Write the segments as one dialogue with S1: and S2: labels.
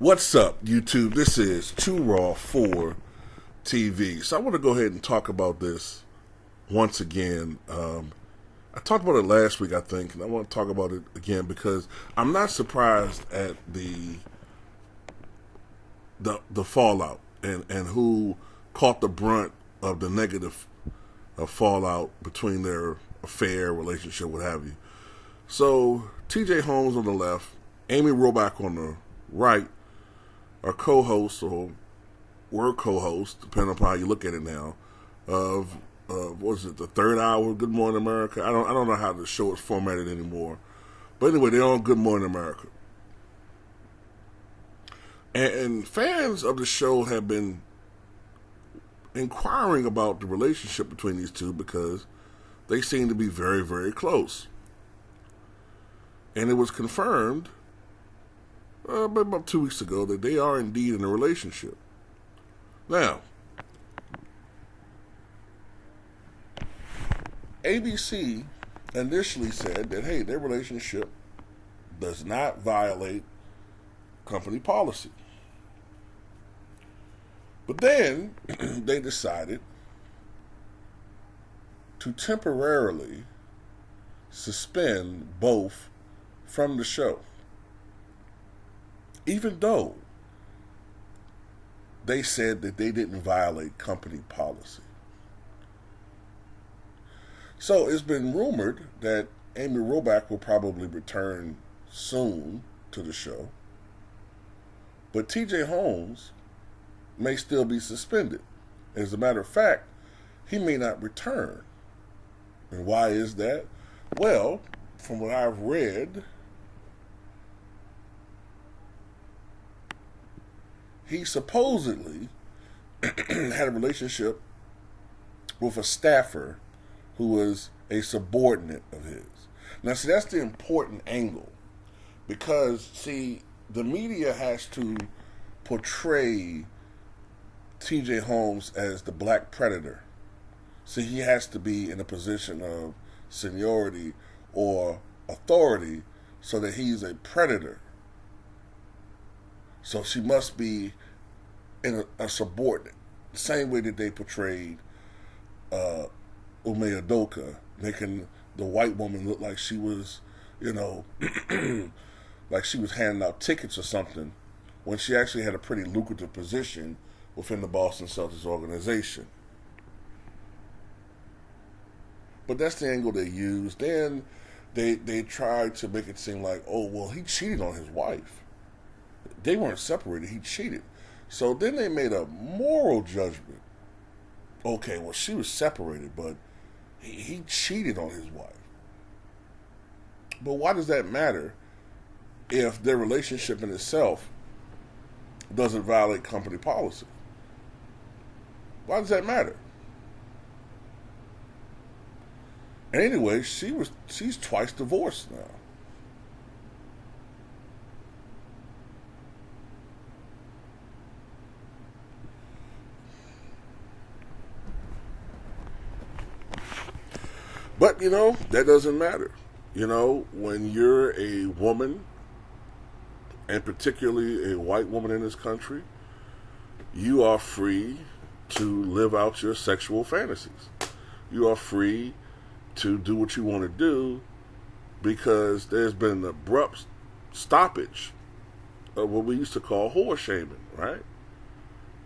S1: What's up, YouTube? This is Too Raw for TV. So I want to go ahead and talk about this once again. I talked about it last week, I think, and I want to talk about it again because I'm not surprised at the fallout and who caught the brunt of the negative fallout between their affair, relationship, what have you. So TJ Holmes on the left, Amy Robach on the right, are co-hosts, or were co-hosts, depending upon how you look at it now, of what was it, the third hour Good Morning America? I don't know how the show is formatted anymore, but anyway, they're on Good Morning America, and fans of the show have been inquiring about the relationship between these two because they seem to be very, very close, and it was confirmed about 2 weeks ago that they are indeed in a relationship. Now, ABC initially said that, hey, their relationship does not violate company policy. But then they decided to temporarily suspend both from the show, even though they said that they didn't violate company policy. So it's been rumored that Amy Robach will probably return soon to the show, but TJ Holmes may still be suspended. As a matter of fact, he may not return. And why is that? Well, from what I've read, he supposedly had a relationship with a staffer who was a subordinate of his. Now, see, that's the important angle. Because, see, the media has to portray TJ Holmes as the black predator. See, he has to be in a position of seniority or authority so that he's a predator. So she must be in a subordinate. The same way that they portrayed Ume Udoka, making the white woman look like she was, like she was handing out tickets or something, when she actually had a pretty lucrative position within the Boston Celtics organization. But that's the angle they used. Then they tried to make it seem like, oh, well, he cheated on his wife. They weren't separated. He cheated. So then they made a moral judgment. Okay, well, she was separated, but he cheated on his wife. But why does that matter if their relationship in itself doesn't violate company policy? Why does that matter? And anyway, she's twice divorced now. But, that doesn't matter. When you're a woman, and particularly a white woman in this country, you are free to live out your sexual fantasies. You are free to do what you want to do because there's been an abrupt stoppage of what we used to call whore shaming, right?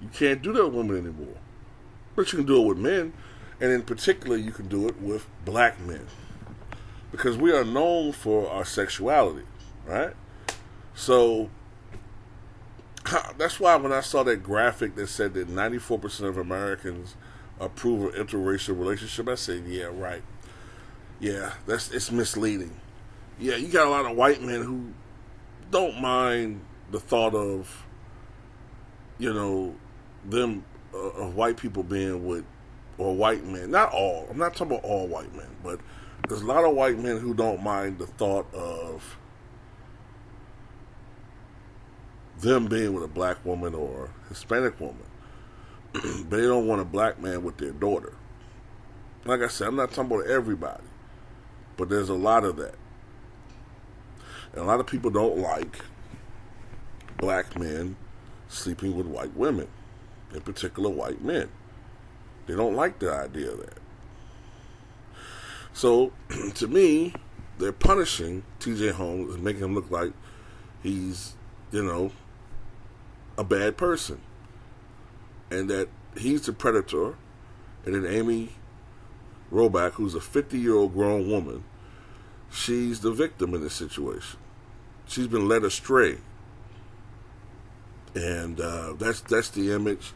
S1: You can't do that with women anymore. But you can do it with men. And in particular, you can do it with black men. Because we are known for our sexuality, right? So, that's why when I saw that graphic that said that 94% of Americans approve of interracial relationship, I said, yeah, right. Yeah, it's misleading. Yeah, you got a lot of white men who don't mind the thought of, them, of white people being with, or white men, not all, I'm not talking about all white men, but there's a lot of white men who don't mind the thought of them being with a black woman or Hispanic woman. But they don't want a black man with their daughter. Like I said, I'm not talking about everybody, but there's a lot of that. And a lot of people don't like black men sleeping with white women, in particular white men. They don't like the idea of that. So, to me, they're punishing T.J. Holmes and making him look like he's, a bad person. And that he's the predator, and then Amy Robach, who's a 50-year-old grown woman, she's the victim in this situation. She's been led astray. And that's the image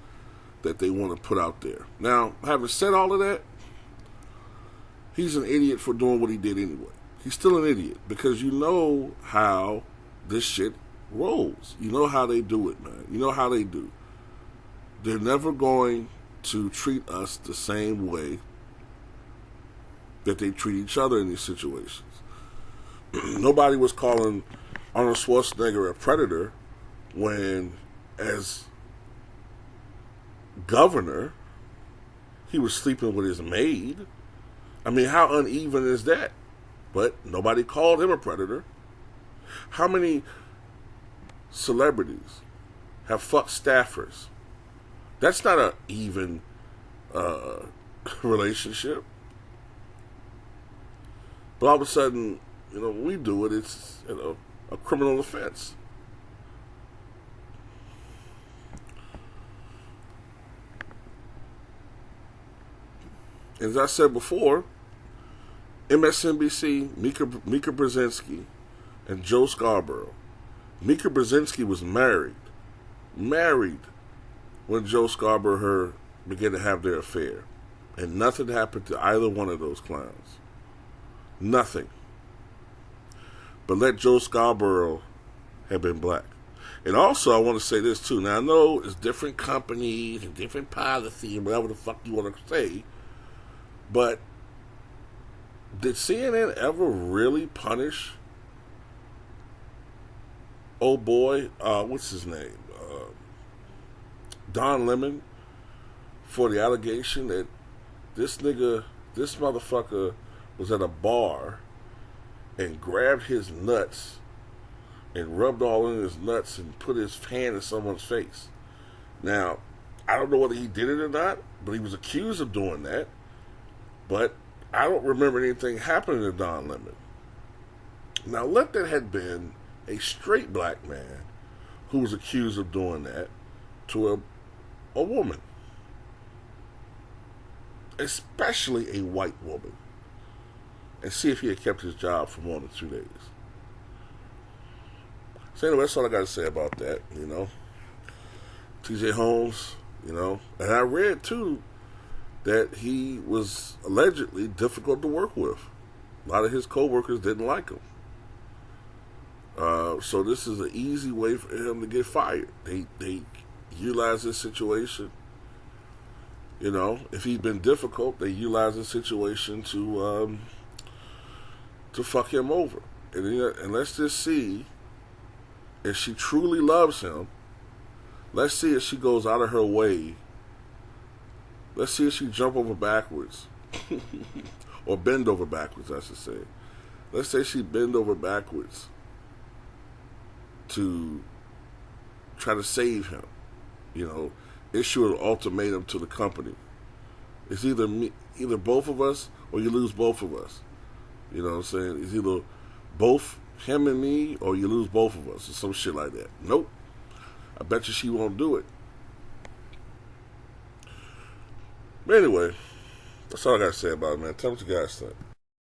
S1: that they want to put out there. Now, having said all of that, he's an idiot for doing what he did anyway. He's still an idiot because you know how this shit rolls. You know how they do it, man. You know how they do. They're never going to treat us the same way that they treat each other in these situations. Nobody was calling Arnold Schwarzenegger a predator when, as governor, he was sleeping with his maid. I mean, how uneven is that? But nobody called him a predator. How many celebrities have fucked staffers? That's not an even relationship. But all of a sudden, when we do it, it's a criminal offense. As I said before, MSNBC, Mika Brzezinski, and Joe Scarborough. Mika Brzezinski was married when Joe Scarborough and her began to have their affair. And nothing happened to either one of those clowns. Nothing. But let Joe Scarborough have been black. And also, I want to say this too. Now, I know it's different companies and different policy and whatever the fuck you want to say. But did CNN ever really punish old boy, what's his name? Don Lemon, for the allegation that this motherfucker was at a bar and grabbed his nuts and rubbed all in his nuts and put his hand in someone's face. Now, I don't know whether he did it or not, but he was accused of doing that. But I don't remember anything happening to Don Lemon. Now, let that had been a straight black man who was accused of doing that to a woman. Especially a white woman. And see if he had kept his job for more than 2 days. So anyway, that's all I got to say about that, T.J. Holmes, And I read, too, that he was allegedly difficult to work with. A lot of his co-workers didn't like him. So this is an easy way for him to get fired. They utilize this situation. If he'd been difficult, they utilize this situation to fuck him over. And let's just see if she truly loves him. Let's see if she goes out of her way. Let's see if she jump over backwards. Or bend over backwards, I should say. Let's say she bend over backwards to try to save him. Issue an ultimatum to the company. It's either both of us or you lose both of us. You know what I'm saying? It's either both him and me or you lose both of us or some shit like that. Nope. I bet you she won't do it. But anyway, that's all I got to say about it, man. Tell me what you guys think.